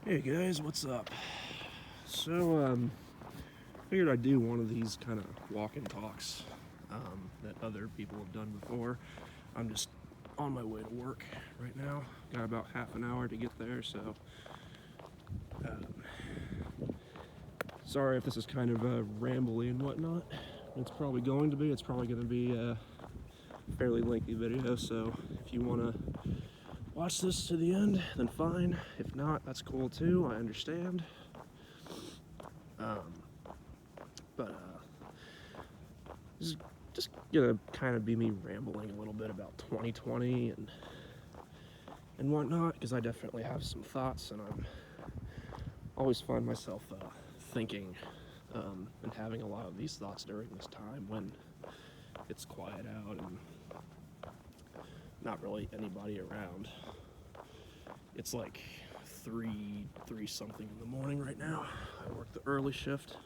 Hey guys, what's up? So, figured I'd do one of these kind of walk and talks that other people have done before. I'm just on my way to work right now. Got about half an hour to get there, so um, sorry if this is kind of rambly and whatnot. It's probably going to be. It's probably going to be a fairly lengthy video, so if you want to watch this to the end, then fine. If not, that's cool too. I understand. But this is just gonna kind of be me rambling a little bit about 2020 and whatnot, because I definitely have some thoughts, and I'm always find myself thinking and having a lot of these thoughts during this time when it's quiet out and not really anybody around. It's like three something in the morning right now. I work the early shift.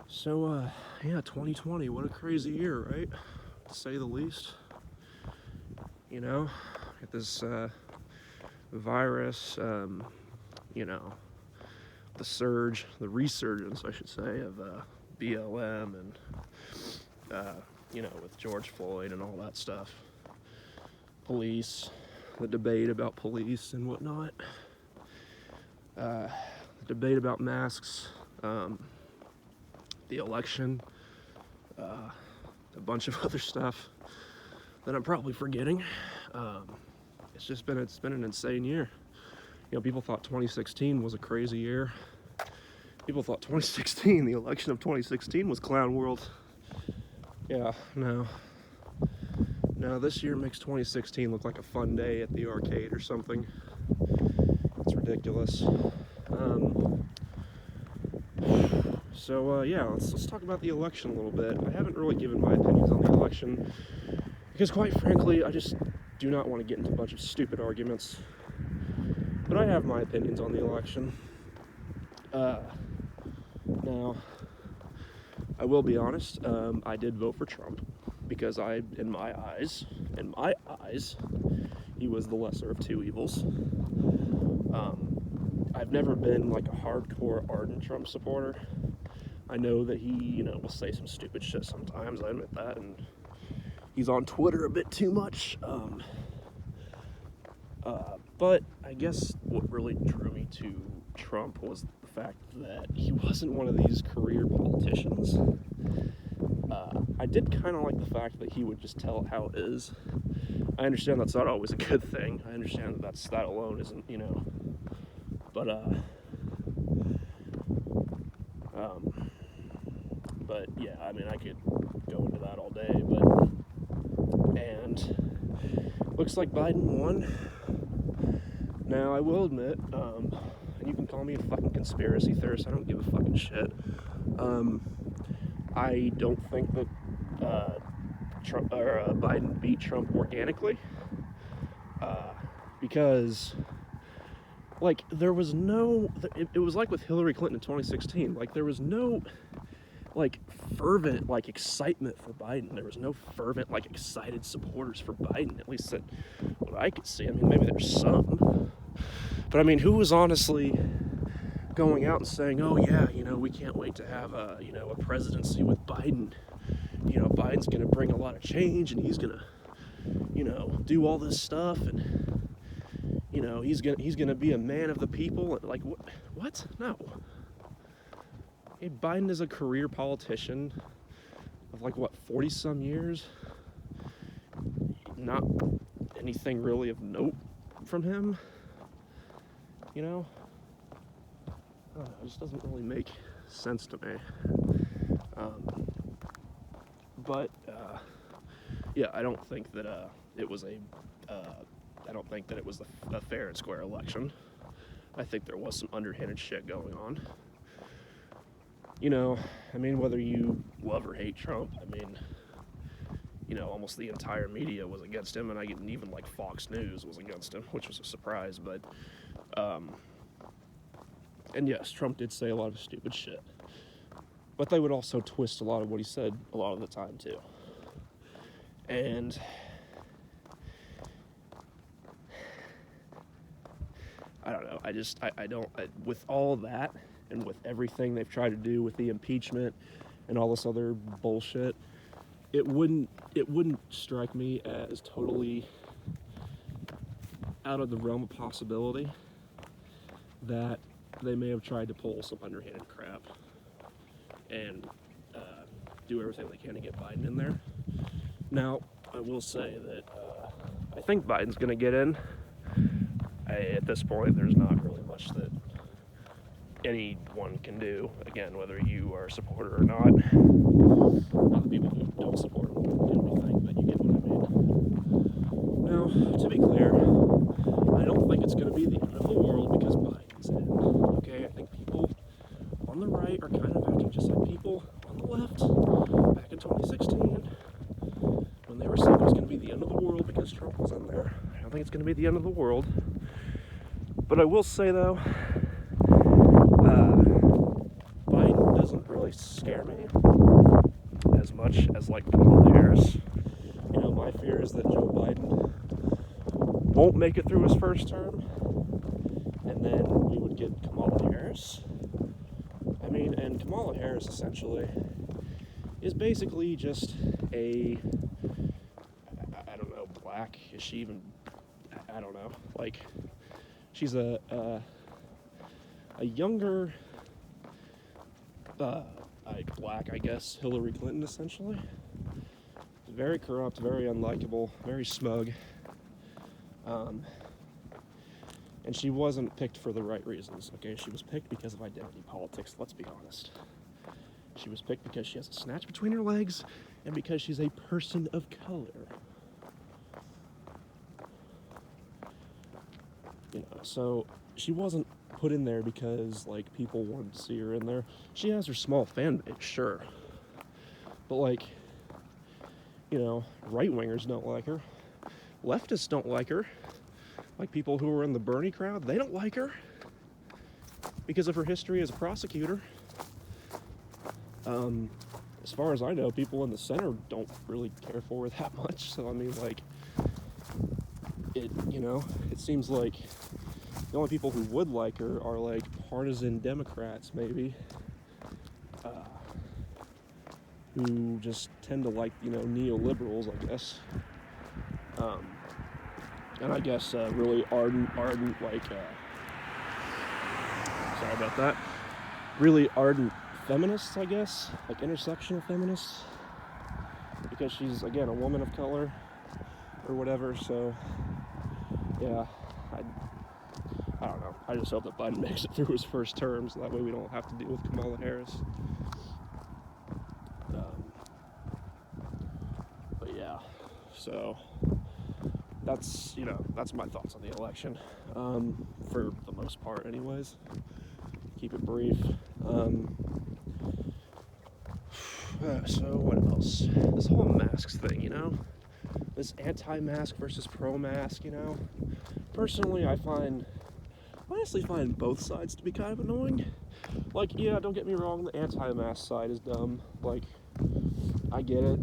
So, yeah, 2020, what a crazy year, right? To say the least. You know, get this virus, the resurgence, I should say, of BLM and, with George Floyd and all that stuff. Police, the debate about police and whatnot. The debate about masks. The election, a bunch of other stuff that I'm probably forgetting. It's been an insane year. You know, people thought 2016 was a crazy year. People thought the election of 2016 was clown world. Yeah, no, this year makes 2016 look like a fun day at the arcade or something. It's ridiculous. So yeah, let's talk about the election a little bit. I haven't really given my opinions on the election because, quite frankly, I just do not want to get into a bunch of stupid arguments. But I have my opinions on the election. Now, I will be honest. I did vote for Trump because in my eyes, he was the lesser of two evils. I've never been like a hardcore ardent Trump supporter. I know that he, will say some stupid shit sometimes, I admit that, and he's on Twitter a bit too much. But I guess what really drew me to Trump was the fact that he wasn't one of these career politicians. I did kind of like the fact that he would just tell it how it is. I understand that's not always a good thing. I understand that alone isn't, But yeah, I mean, I could go into that all day, and looks like Biden won. Now, I will admit, and you can call me a fucking conspiracy theorist, I don't give a fucking shit. I don't think that Biden beat Trump organically, because there was it was like with Hillary Clinton in 2016, there was no fervent excitement for Biden. There was no fervent excited supporters for Biden, at least that what I could see. I mean, maybe there's some, but I mean, who was honestly going out and saying, oh yeah, we can't wait to have a presidency with Biden. Biden's gonna bring a lot of change, and he's gonna do all this stuff, and he's gonna be a man of the people. What? No. Hey, Biden is a career politician of 40 some years. Not anything really of note from him. I don't know, it just doesn't really make sense to me. Yeah, I don't think that it was a fair and square election. I think there was some underhanded shit going on. I mean, whether you love or hate Trump, I mean, almost the entire media was against him, and even Fox News was against him, which was a surprise, but, and yes, Trump did say a lot of stupid shit, but they would also twist a lot of what he said a lot of the time, too. And I don't know. I don't, with all that and with everything they've tried to do with the impeachment and all this other bullshit, it wouldn't strike me as totally out of the realm of possibility that they may have tried to pull some underhanded crap and do everything they can to get Biden in there. Now, I will say that I think Biden's going to get in. At this point, there's not really much that anyone can do. Again, whether you are a supporter or not. Not the people who don't support him do anything, but you get what I mean. Now, to be clear, I don't think it's going to be the end of the world because Biden's in. Okay, I think people on the right are kind of acting just like people on the left back in 2016 when they were saying it was going to be the end of the world because Trump was in there. I don't think it's going to be the end of the world. But I will say, though, Biden doesn't really scare me as much as, like, Kamala Harris. You know, my fear is that Joe Biden won't make it through his first term, and then we would get Kamala Harris. I mean, and Kamala Harris, essentially, is basically just I don't know, black. Is she even, I don't know, like, she's a younger, black, I guess, Hillary Clinton, essentially. Very corrupt, very unlikable, very smug. And she wasn't picked for the right reasons, okay? She was picked because of identity politics, let's be honest. She was picked because she has a snatch between her legs and because she's a person of color. You know, so she wasn't put in there because, like, people wanted to see her in there. She has her small fan base, sure. But, like, you know, right-wingers don't like her. Leftists don't like her. Like, people who were in the Bernie crowd, they don't like her because of her history as a prosecutor. As far as I know, people in the center don't really care for her that much. So, I mean, like, it seems like the only people who would like her are, like, partisan Democrats, maybe, who just tend to like, neoliberals, I guess. And I guess really ardent, like, sorry about that, really ardent feminists, I guess, like intersectional feminists, because she's, again, a woman of color, or whatever, so, yeah, I don't know, I just hope that Biden makes it through his first term, so that way we don't have to deal with Kamala Harris. But yeah, so that's my thoughts on the election, for the most part anyways. Keep it brief. So what else? This whole masks thing, this anti-mask versus pro-mask, personally I honestly find both sides to be kind of annoying. Like, yeah, don't get me wrong, the anti-mask side is dumb. Like, I get it,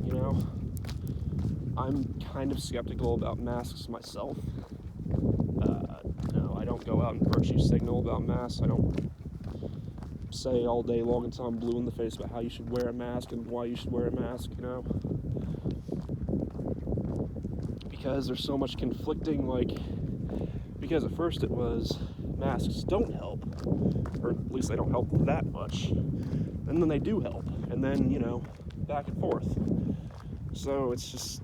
I'm kind of skeptical about masks myself. I don't go out and virtue signal about masks. I don't say all day long until I'm blue in the face about how you should wear a mask and why you should wear a mask, because there's so much conflicting, because at first it was masks don't help, or at least they don't help that much, and then they do help, and then, back and forth. So it's just,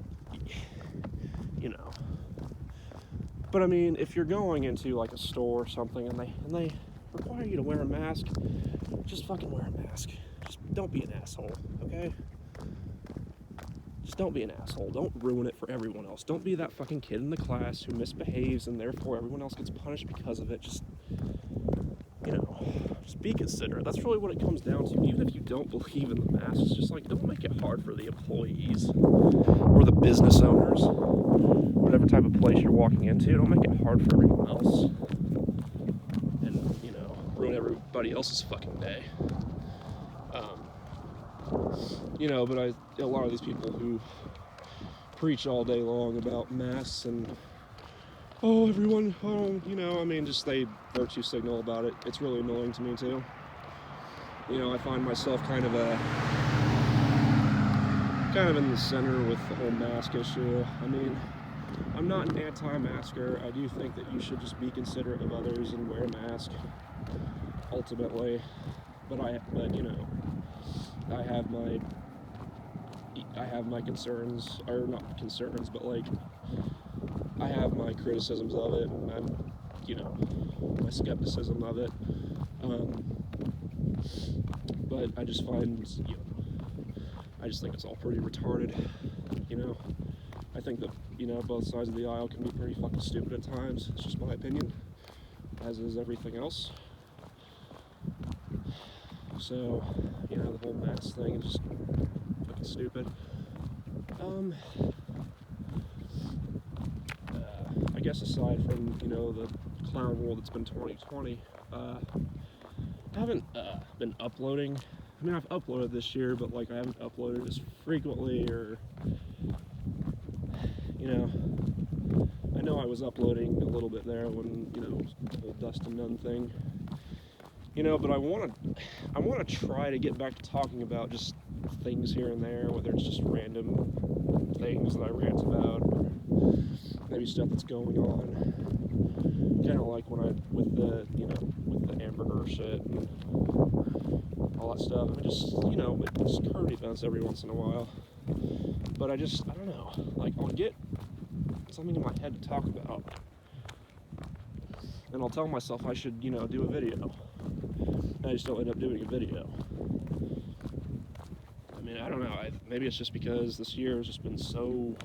but I mean, if you're going into like a store or something and they require you to wear a mask, just fucking wear a mask. Just don't be an asshole, okay? Just don't be an asshole. Don't ruin it for everyone else. Don't be that fucking kid in the class who misbehaves and therefore everyone else gets punished because of it. Just be considerate. That's really what it comes down to. Even if you don't believe in the masks, just don't make it hard for the employees or the business owners, whatever type of place you're walking into. Don't make it hard for everyone else, and ruin everybody else's fucking day. But a lot of these people who preach all day long about masks and oh, everyone, oh, you know, I mean, just they virtue signal about it. It's really annoying to me too. You know, I find myself kind of in the center with the whole mask issue. I mean, I'm not an anti-masker. I do think that you should just be considerate of others and wear a mask, ultimately. But you know, I have my concerns, or not concerns, but like, I have my criticisms of it, and I'm, you know, my skepticism of it. But I just find, you know, I just think it's all pretty retarded, you know. I think that, you know, both sides of the aisle can be pretty fucking stupid at times. It's just my opinion, as is everything else. So, you know, the whole mask thing is just fucking stupid. I guess aside from, you know, the clown world that's been 2020, I haven't been uploading. I mean, I've uploaded this year, but like I haven't uploaded as frequently, or, you know, I know I was uploading a little bit there when, you know, the whole Dust and None thing, you know, but I want to try to get back to talking about just things here and there, whether it's just random things that I rant about, or maybe stuff that's going on, kind of like with the Amber Heard shit and all that stuff. I mean, just, you know, just current events every once in a while. But I don't know, like, I'll get something in my head to talk about, and I'll tell myself I should, you know, do a video, and I just don't end up doing a video. I mean, I don't know, maybe it's just because this year has just been so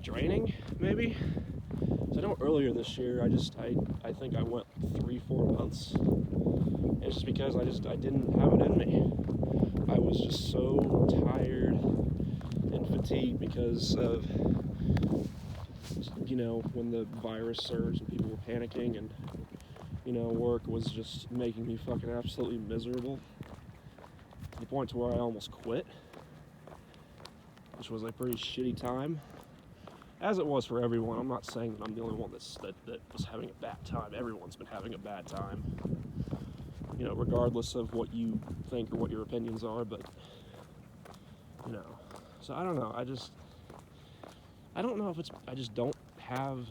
draining, maybe. So I know earlier this year, I think I went 3-4 months. It's just because I didn't have it in me. I was just so tired and fatigued because of, you know, when the virus surged and people were panicking, and, you know, work was just making me fucking absolutely miserable, to the point to where I almost quit, which was a pretty shitty time, as it was for everyone. I'm not saying that I'm the only one that was having a bad time. Everyone's been having a bad time, you know, regardless of what you think or what your opinions are. But, you know, so I don't know, I don't know if it's, I just don't have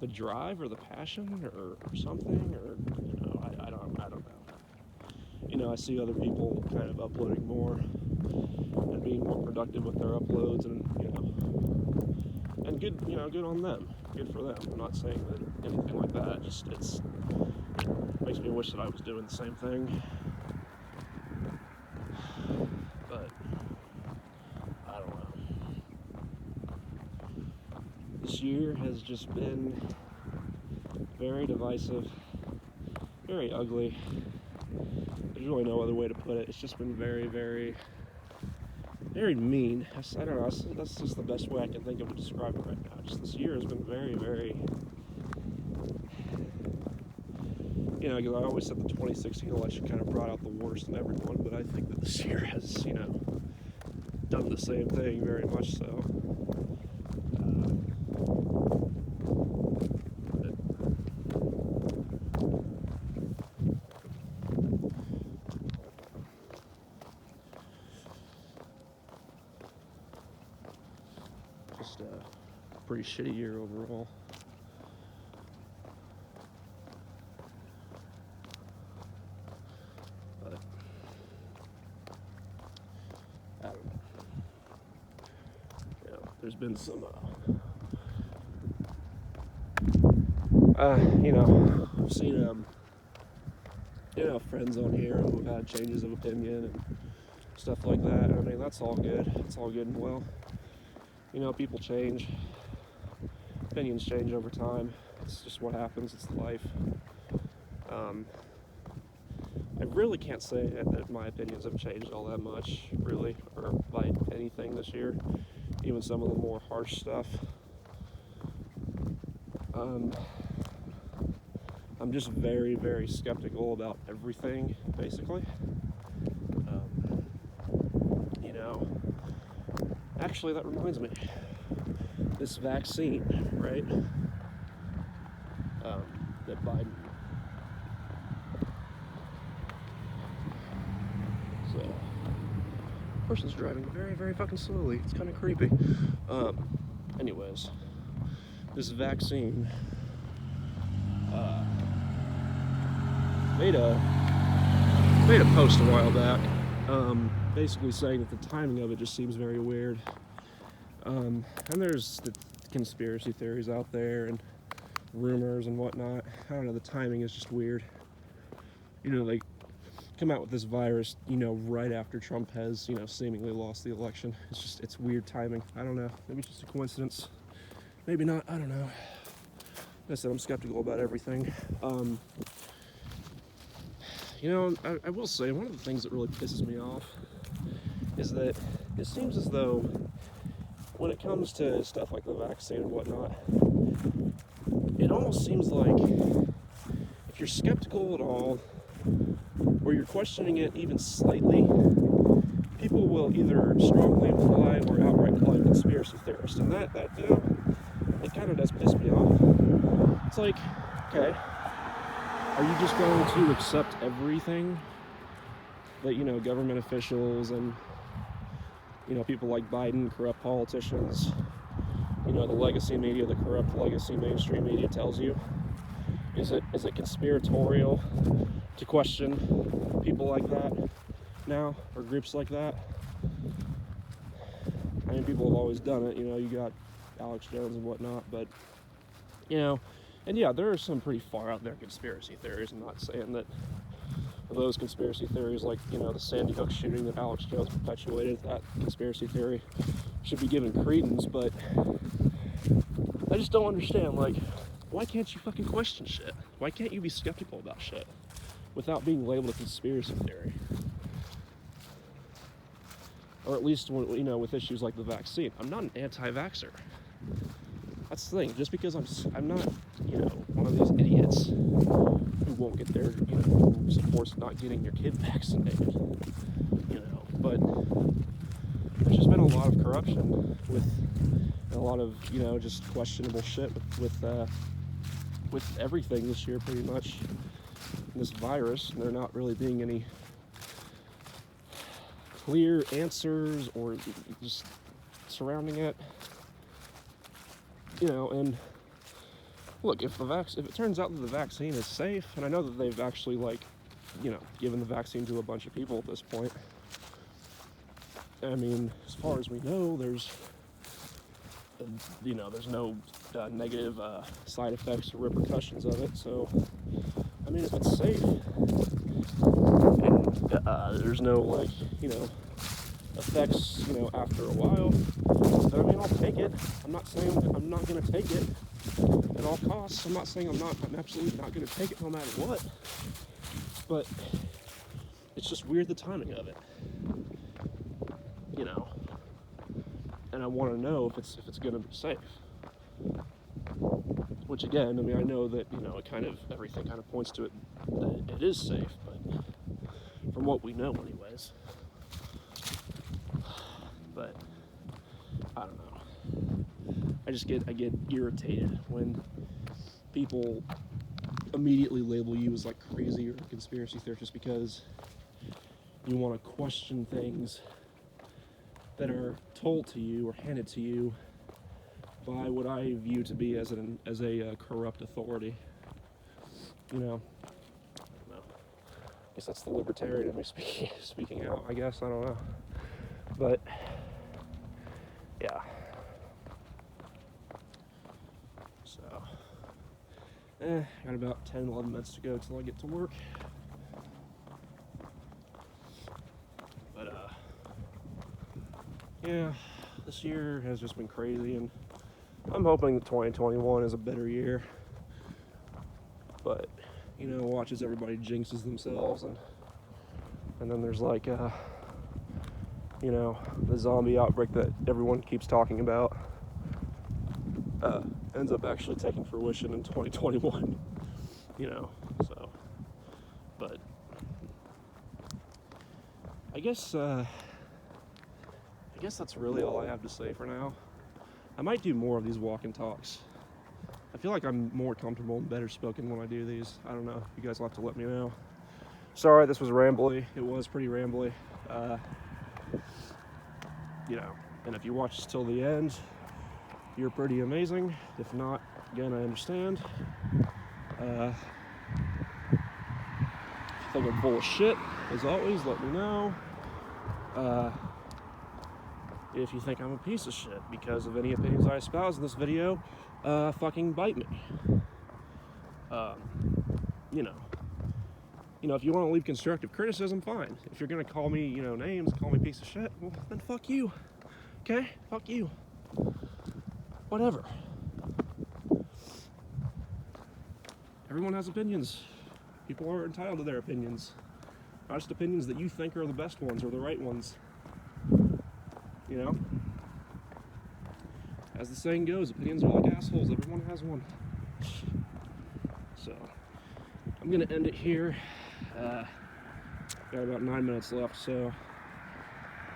the drive or the passion or something, or, you know, I don't know. You know, I see other people kind of uploading more and being more productive with their uploads, and, you know, and good, you know, good on them, good for them. I'm not saying that anything like that, just, it makes me wish that I was doing the same thing, but I don't know. This year has just been very divisive, very ugly. There's really no other way to put it. It's just been very, very, very mean. I don't know, that's just the best way I can think of to describe it right now. Just this year has been very, very, you know, because I always said the 2016 election kind of brought out the worst in everyone, but I think that this year has, you know, done the same thing, very much so. Just a pretty shitty year overall. But I don't know. You know, there's been some, you know, I've seen, you know, friends on here who've had changes of opinion and stuff like that. I mean, that's all good. It's all good and well. You know, people change. Opinions change over time. It's just what happens. It's life. I really can't say that my opinions have changed all that much, really, or by anything this year. Even some of the more harsh stuff. I'm just very, very skeptical about everything, basically. You know, actually, that reminds me. this vaccine, right? That Biden. So, person's driving very, very fucking slowly. It's kind of creepy. Anyways, this vaccine made a post a while back, basically saying that the timing of it just seems very weird. And there's the conspiracy theories out there and rumors and whatnot. I don't know, the timing is just weird. You know, they come out with this virus, you know, right after Trump has, you know, seemingly lost the election. It's weird timing. I don't know. Maybe it's just a coincidence. Maybe not. I don't know. Like I said, I'm skeptical about everything. You know, I will say, one of the things that really pisses me off is that it seems as though when it comes to stuff like the vaccine and whatnot, it almost seems like if you're skeptical at all, or you're questioning it even slightly, people will either strongly imply or outright call you a conspiracy theorist. And that you know, it kind of does piss me off. It's like, okay, are you just going to accept everything that, you know, government officials and, you know, people like Biden, corrupt politicians, you know, the legacy media, the corrupt legacy mainstream media tells you? Is it conspiratorial to question people like that now, or groups like that? I mean, people have always done it. You know, you got Alex Jones and whatnot, but, you know, and yeah, there are some pretty far out there conspiracy theories. I'm not saying that those conspiracy theories, like, you know, the Sandy Hook shooting that Alex Jones perpetuated, that conspiracy theory should be given credence, but I just don't understand, like, why can't you fucking question shit? Why can't you be skeptical about shit without being labeled a conspiracy theory? Or at least, you know, with issues like the vaccine. I'm not an anti-vaxxer. That's the thing. Just because I'm not, you know, one of these idiots who won't get their, you know, who supports not getting your kid vaccinated. You know, but there's just been a lot of corruption with a lot of, you know, just questionable shit with everything this year, pretty much. This virus, and there not really being any clear answers or just surrounding it. You know, and look, if it turns out that the vaccine is safe, and I know that they've actually, like, you know, given the vaccine to a bunch of people at this point. I mean, as far as we know, there's no negative side effects or repercussions of it. So, I mean, if it's safe, and there's no, like, you know, effects, you know, after a while, then, I mean, I'll take it. I'm not saying that I'm not going to take it at all costs. I'm not saying I'm absolutely not going to take it no matter what. But it's just weird, the timing of it, you know. And I want to know if it's going to be safe. Which, again, I mean, I know that, you know, everything kind of points to it that it is safe, but from what we know, anyways. But I don't know. I get irritated when people immediately label you as, like, crazy or a conspiracy theorist just because you want to question things that are told to you or handed to you by what I view to be as a corrupt authority. You know, I don't know. I guess that's the libertarian in me speaking out, I guess. I don't know. But, yeah. So, got about 10, 11 minutes to go till I get to work. But, yeah, this year has just been crazy, and I'm hoping that 2021 is a better year. But, you know, watch as everybody jinxes themselves, and then there's, like, you know, the zombie outbreak that everyone keeps talking about ends up actually taking fruition in 2021, you know, so, but I guess that's really all I have to say for now. I might do more of these walk and talks. I feel like I'm more comfortable and better spoken when I do these. I don't know. You guys will have to let me know. Sorry, this was rambly. It was pretty rambly. You know, and if you watch this till the end, you're pretty amazing. If not, again, I understand. If you think I'm full of shit, as always, let me know. If you think I'm a piece of shit because of any opinions I espouse in this video, fucking bite me. You know, if you want to leave constructive criticism, fine. If you're gonna call me, names, call me a piece of shit, well, then fuck you. Okay? Fuck you. Whatever. Everyone has opinions. People are entitled to their opinions. Not just opinions that you think are the best ones or the right ones. You know? As the saying goes, opinions are like assholes. Everyone has one. So, I'm gonna end it here. Got about 9 minutes left, so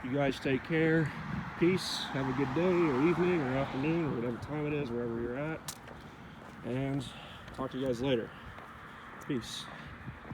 you guys take care. Peace. Have a good day or evening or afternoon or whatever time it is, wherever you're at. And talk to you guys later. Peace.